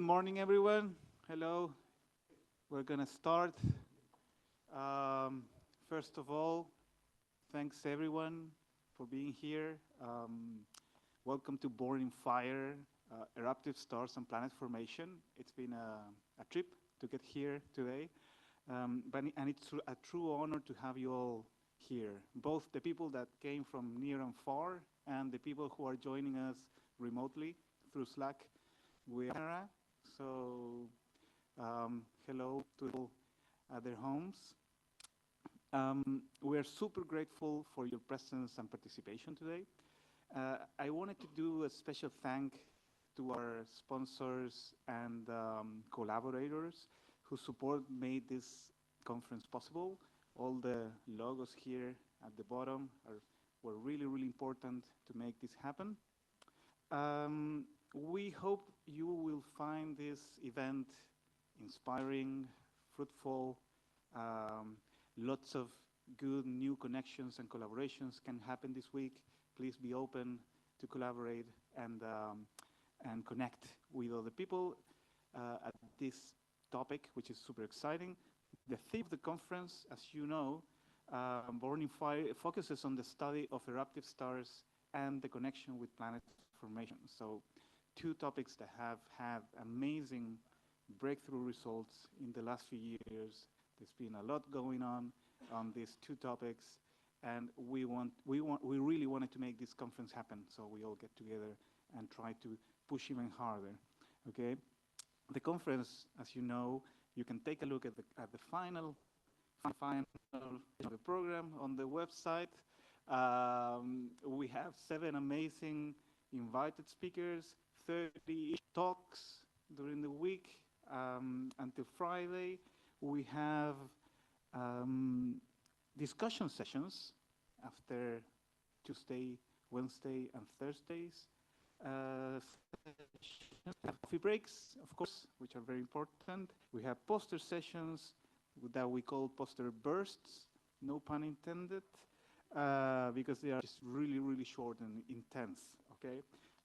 morning, everyone. Hello. We're going to start. First of all, thanks everyone for being here. Welcome to Born in Fire, Eruptive Stars and Planet Formation. It's been a trip to get here today, and it's a true honor to have you all here, both the people that came from near and far and the people who are joining us remotely through Slack with NRAO. So hello to all at their homes. We are super grateful for your presence and participation today. I wanted to do a special thank to our sponsors and collaborators whose support made this conference possible. All the logos here at the bottom were really, really important to make this happen. We hope you will find this event inspiring, fruitful. Lots of good new connections and collaborations can happen this week. Please be open to collaborate and connect with other people at this topic, which is super exciting. The theme of the conference, as you know, Born in Fire, focuses on the study of eruptive stars and the connection with planet formation. So, two topics that have had amazing breakthrough results in the last few years. There's been a lot going on these two topics, and we really wanted to make this conference happen. So we all get together and try to push even harder. Okay, the conference, as you know, you can take a look at the final of the program on the website. We have 7 amazing invited speakers, 30 talks during the week until Friday. We have discussion sessions after Tuesday, Wednesday, and Thursdays. Coffee breaks, of course, which are very important. We have poster sessions that we call poster bursts, no pun intended, because they are just really, really short and intense, okay?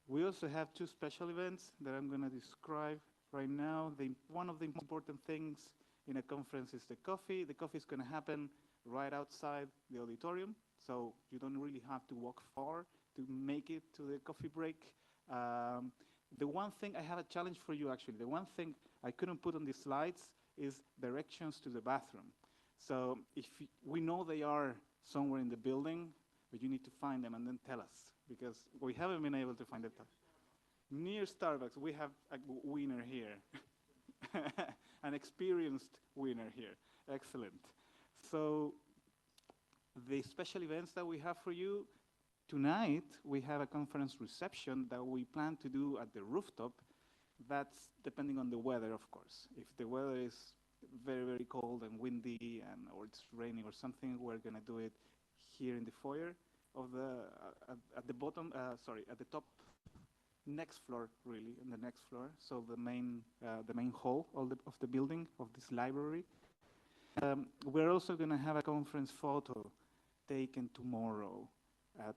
We also have 2 special events that I'm going to describe right now. One of the important things in a conference is the coffee. The coffee is going to happen right outside the auditorium, so you don't really have to walk far to make it to the coffee break. The one thing, I have a challenge for you actually. The one thing I couldn't put on the slides is directions to the bathroom. So if we know they are somewhere in the building, but you need to find them and then tell us, because we haven't been able to find it. Near Starbucks, we have a winner here. An experienced winner here. Excellent. So the special events that we have for you, tonight we have a conference reception that we plan to do at the rooftop. That's depending on the weather, of course. If the weather is very, very cold and windy or it's raining or something, we're going to do it here in the foyer of at the bottom, at the top next floor, really, in the next floor. So the main hall of the building, of this library. We're also going to have a conference photo taken tomorrow at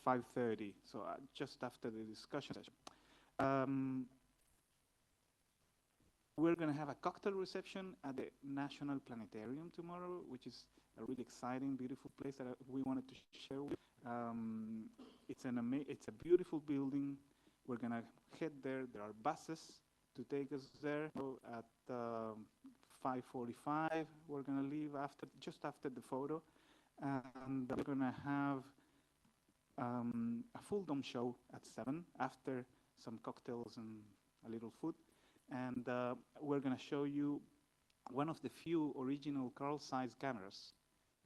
5:30, so just after the discussion session. We're going to have a cocktail reception at the National Planetarium tomorrow, which is a really exciting, beautiful place that we wanted to share with you. It's a beautiful building. We're going to head there. There are buses to take us there. So at 5:45, we're going to leave just after the photo. And we're going to have a full dome show at 7 after some cocktails and a little food. And we're going to show you one of the few original Carl Zeiss cameras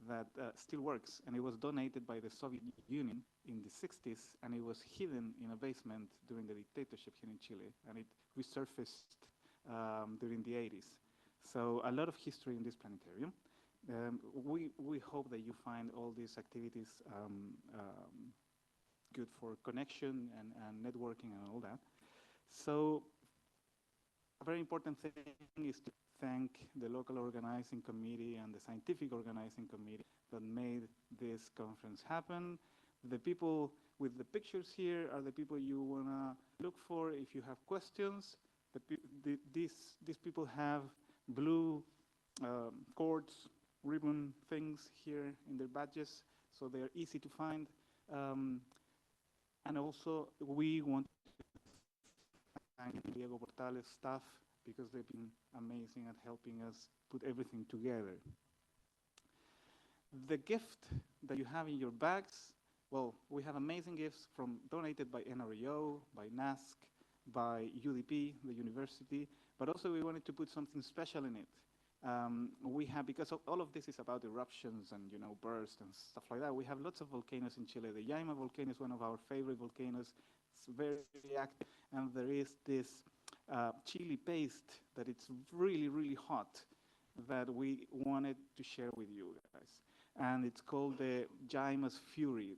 that still works. And it was donated by the Soviet Union in the 60s, and it was hidden in a basement during the dictatorship here in Chile. And it resurfaced during the 80s. So a lot of history in this planetarium. We hope that you find all these activities good for connection and networking and all that. So a very important thing is to thank the local organizing committee and the scientific organizing committee that made this conference happen. The people with the pictures here are the people you want to look for if you have questions. These people have blue cords, ribbon things here in their badges, so they're easy to find. And also, we want to thank Diego Portales staff because they've been amazing at helping us put everything together. The gift that you have in your bags, well, we have amazing gifts donated by NRAO, by NAASC, by UDP, the university, but also we wanted to put something special in it. Because all of this is about eruptions and bursts and stuff like that. We have lots of volcanoes in Chile. The Yaima volcano is one of our favorite volcanoes. It's very active, and there is this chili paste that it's really, really hot that we wanted to share with you guys. And it's called the Yaima's Fury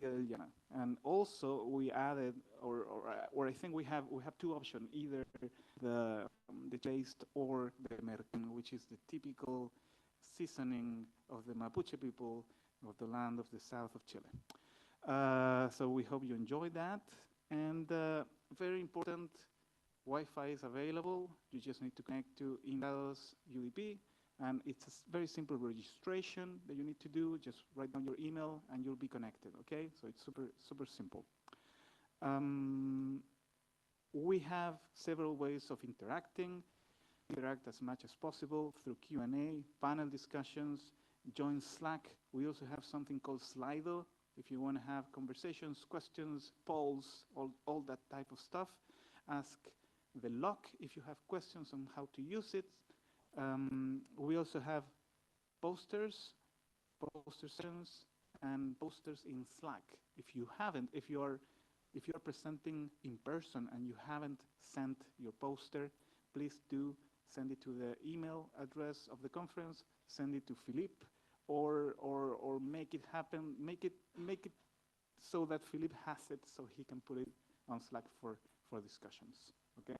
del Llama. And also we added, or I think we have two options, either the paste or the mercan, which is the typical seasoning of the Mapuche people of the land of the south of Chile. So we hope you enjoyed that. And very important, Wi-Fi is available. You just need to connect to NRAO's UDP. And it's a very simple registration that you need to do. Just write down your email and you'll be connected, okay? So it's super, super simple. We have several ways of interacting. Interact as much as possible through Q&A, panel discussions, join Slack. We also have something called Slido. If you want to have conversations, questions, polls, all that type of stuff. Ask the lock if you have questions on how to use it. We also have posters, poster sessions, and posters in Slack. If you are presenting in person and you haven't sent your poster, please do send it to the email address of the conference, send it to Philippe, or make it happen, make it so that Philippe has it so he can put it on Slack for discussions, okay?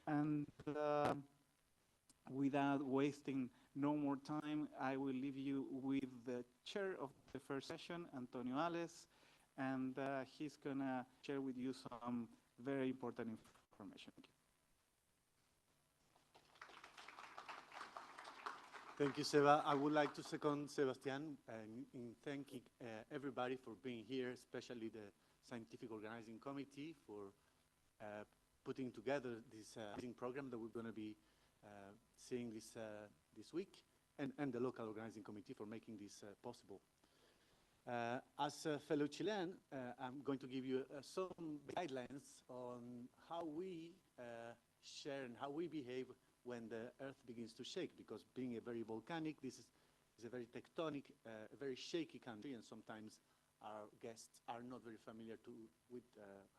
And without wasting no more time, I will leave you with the chair of the first session, Antonio Hales, and he's gonna share with you some very important information. Thank you, Seba. I would like to second Sebastián in thanking everybody for being here, especially the Scientific Organizing Committee for putting together this amazing program that we're going to be seeing this week, and the local organizing committee for making this possible. As a fellow Chilean, I'm going to give you some guidelines on how we share and how we behave when the Earth begins to shake, because being a very volcanic, this is a very tectonic, a very shaky country, and sometimes our guests are not very familiar with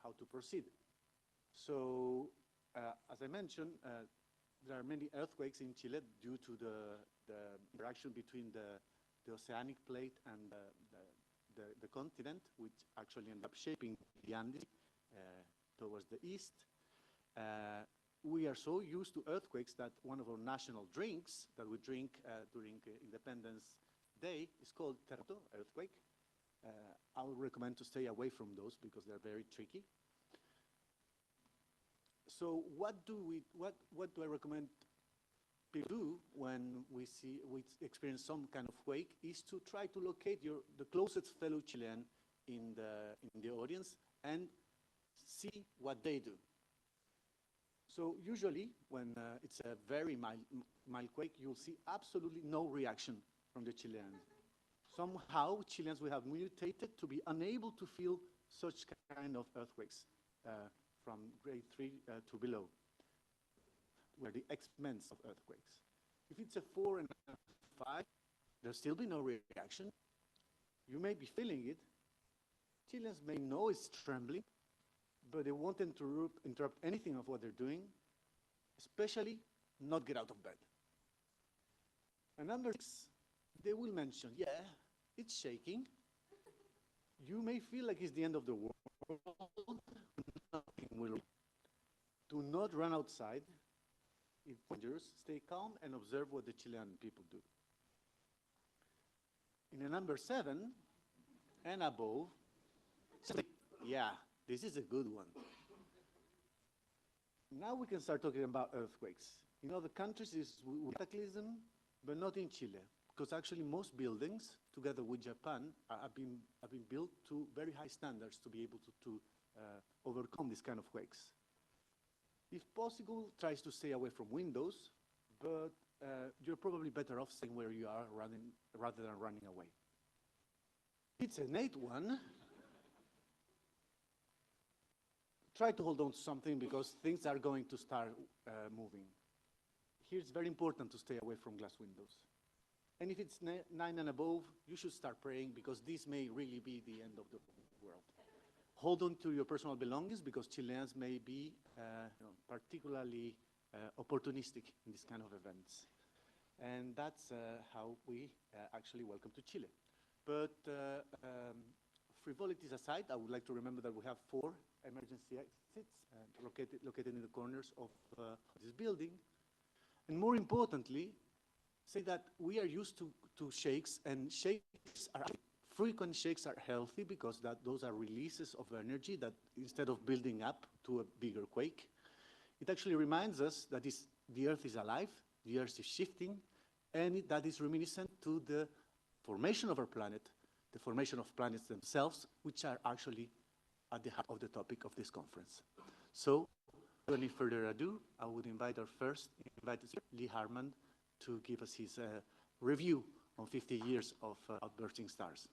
how to proceed. So, as I mentioned, there are many earthquakes in Chile due to the interaction between the oceanic plate and the continent, which actually end up shaping the Andes towards the east. We are so used to earthquakes that one of our national drinks that we drink during Independence Day is called terremoto, earthquake. I would recommend to stay away from those because they're very tricky. So what do I recommend people do when we experience some kind of quake is to try to locate the closest fellow Chilean in the audience and see what they do. So usually when it's a very mild quake, you'll see absolutely no reaction from the Chileans. Somehow Chileans will have mutated to be unable to feel such kind of earthquakes from grade 3 to below, where the expense of earthquakes. If it's a 4 and a 5, there'll still be no reaction. You may be feeling it. Chileans may know it's trembling, but they won't interrupt anything of what they're doing, especially not get out of bed. And number 6, they will mention, yeah, it's shaking. You may feel like it's the end of the world. Nothing will. Do not run outside. If dangerous, stay calm and observe what the Chilean people do. In a number 7 and above, yeah, this is a good one. Now we can start talking about earthquakes. In other countries, it's cataclysm, but not in Chile, because actually most buildings, together with Japan, have been built to very high standards to be able to overcome this kind of quakes. If possible, tries to stay away from windows, but you're probably better off staying where you are rather than running away. It's an 8-1. Try to hold on to something because things are going to start moving. Here it's very important to stay away from glass windows. And if it's 9 and above, you should start praying because this may really be the end of the world. Hold on to your personal belongings because Chileans may be particularly opportunistic in this kind of events. And that's how we actually welcome to Chile. But frivolities aside, I would like to remember that we have 4 emergency exits located in the corners of this building. And more importantly, say that we are used to shakes, and frequent shakes are healthy because those are releases of energy that instead of building up to a bigger quake, it actually reminds us that the Earth is alive, the Earth is shifting, and that is reminiscent to the formation of our planet, the formation of planets themselves, which are actually at the heart of the topic of this conference. So, without any further ado, I would invite our first invited speaker, Lee Harman, to give us his review on 50 years of Outbursting Stars.